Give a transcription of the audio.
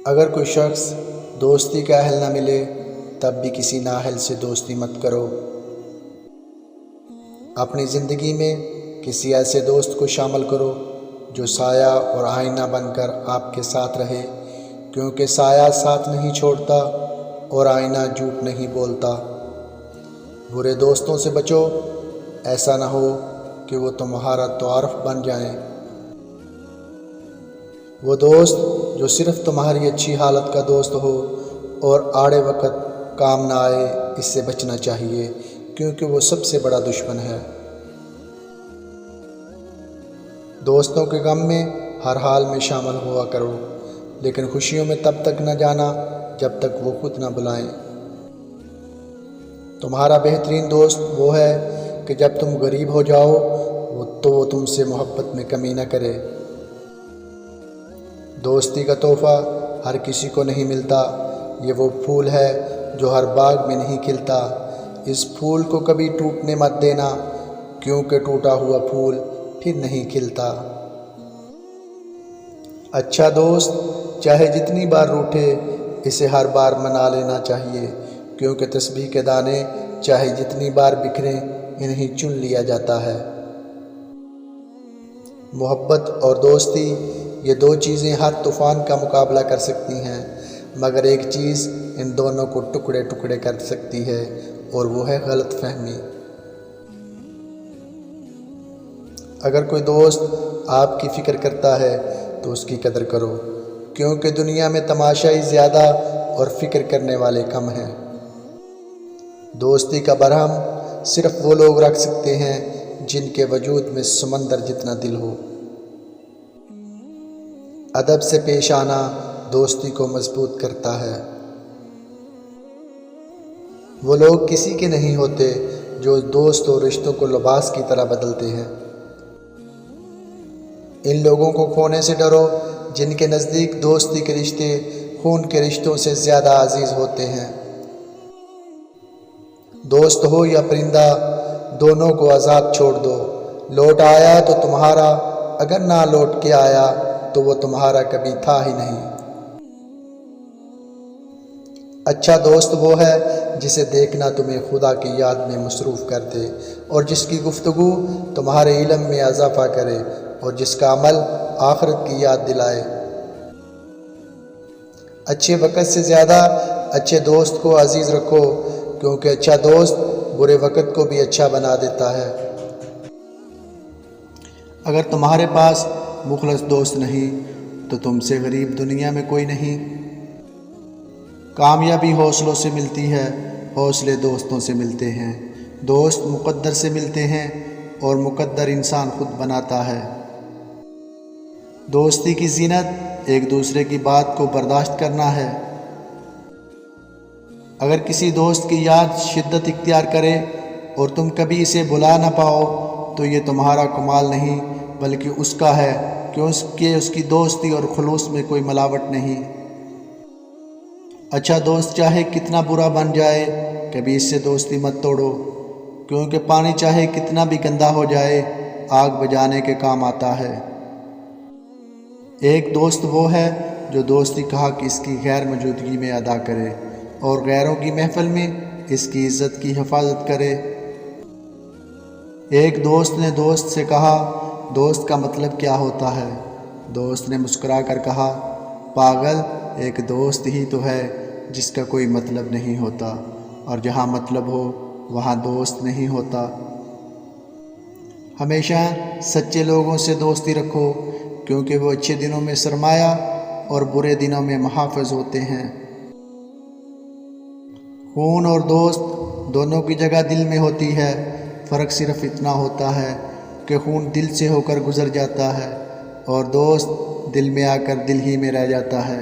اگر کوئی شخص دوستی کا اہل نہ ملے تب بھی کسی نااہل سے دوستی مت کرو۔ اپنی زندگی میں کسی ایسے دوست کو شامل کرو جو سایہ اور آئینہ بن کر آپ کے ساتھ رہے، کیونکہ سایہ ساتھ نہیں چھوڑتا اور آئینہ جھوٹ نہیں بولتا۔ برے دوستوں سے بچو، ایسا نہ ہو کہ وہ تمہارا تعارف بن جائیں۔ وہ دوست جو صرف تمہاری اچھی حالت کا دوست ہو اور آڑے وقت کام نہ آئے، اس سے بچنا چاہیے، کیونکہ وہ سب سے بڑا دشمن ہے۔ دوستوں کے غم میں ہر حال میں شامل ہوا کرو، لیکن خوشیوں میں تب تک نہ جانا جب تک وہ خود نہ بلائیں۔ تمہارا بہترین دوست وہ ہے کہ جب تم غریب ہو جاؤ تو وہ تم سے محبت میں کمی نہ کرے۔ دوستی کا تحفہ ہر کسی کو نہیں ملتا۔ یہ وہ پھول ہے جو ہر باغ میں نہیں کھلتا۔ اس پھول کو کبھی ٹوٹنے مت دینا، کیونکہ ٹوٹا ہوا پھول پھر نہیں کھلتا۔ اچھا دوست چاہے جتنی بار روٹھے، اسے ہر بار منا لینا چاہیے، کیونکہ تسبیح کے دانے چاہے جتنی بار بکھریں، انہیں چن لیا جاتا ہے۔ محبت اور دوستی، یہ دو چیزیں ہر طوفان کا مقابلہ کر سکتی ہیں، مگر ایک چیز ان دونوں کو ٹکڑے ٹکڑے کر سکتی ہے، اور وہ ہے غلط فہمی۔ اگر کوئی دوست آپ کی فکر کرتا ہے تو اس کی قدر کرو، کیونکہ دنیا میں تماشائی زیادہ اور فکر کرنے والے کم ہیں۔ دوستی کا برہم صرف وہ لوگ رکھ سکتے ہیں جن کے وجود میں سمندر جتنا دل ہو۔ ادب سے پیش آنا دوستی کو مضبوط کرتا ہے۔ وہ لوگ کسی کے نہیں ہوتے جو دوست اور رشتوں کو لباس کی طرح بدلتے ہیں۔ ان لوگوں کو کھونے سے ڈرو جن کے نزدیک دوستی کے رشتے خون کے رشتوں سے زیادہ عزیز ہوتے ہیں۔ دوست ہو یا پرندہ، دونوں کو آزاد چھوڑ دو۔ لوٹ آیا تو تمہارا، اگر نہ لوٹ کے آیا تو وہ تمہارا کبھی تھا ہی نہیں۔ اچھا دوست وہ ہے جسے دیکھنا تمہیں خدا کی یاد میں مصروف کر دے، اور جس کی گفتگو تمہارے علم میں اضافہ کرے، اور جس کا عمل آخرت کی یاد دلائے۔ اچھے وقت سے زیادہ اچھے دوست کو عزیز رکھو، کیونکہ اچھا دوست برے وقت کو بھی اچھا بنا دیتا ہے۔ اگر تمہارے پاس مخلص دوست نہیں تو تم سے غریب دنیا میں کوئی نہیں۔ کامیابی حوصلوں سے ملتی ہے، حوصلے دوستوں سے ملتے ہیں۔ دوست مقدر سے ملتے ہیں، اور مقدر انسان خود بناتا ہے۔ دوستی کی زینت ایک دوسرے کی بات کو برداشت کرنا ہے۔ اگر کسی دوست کی یاد شدت اختیار کرے اور تم کبھی اسے بھلا نہ پاؤ تو یہ تمہارا کمال نہیں بلکہ اس کا ہے، کیونکہ اس کی دوستی اور خلوص میں کوئی ملاوٹ نہیں۔ اچھا دوست چاہے کتنا برا بن جائے، کبھی اس سے دوستی مت توڑو، کیونکہ پانی چاہے کتنا بھی گندا ہو جائے، آگ بجھانے کے کام آتا ہے۔ ایک دوست وہ ہے جو دوستی کا حق اس کی غیر موجودگی میں ادا کرے، اور غیروں کی محفل میں اس کی عزت کی حفاظت کرے۔ ایک دوست نے دوست سے کہا، دوست کا مطلب کیا ہوتا ہے؟ دوست نے مسکرا کر کہا، پاگل، ایک دوست ہی تو ہے جس کا کوئی مطلب نہیں ہوتا، اور جہاں مطلب ہو وہاں دوست نہیں ہوتا۔ ہمیشہ سچے لوگوں سے دوستی رکھو، کیونکہ وہ اچھے دنوں میں سرمایہ اور برے دنوں میں محافظ ہوتے ہیں۔ خون اور دوست دونوں کی جگہ دل میں ہوتی ہے، فرق صرف اتنا ہوتا ہے کہ خون دل سے ہو کر گزر جاتا ہے، اور دوست دل میں آ کر دل ہی میں رہ جاتا ہے۔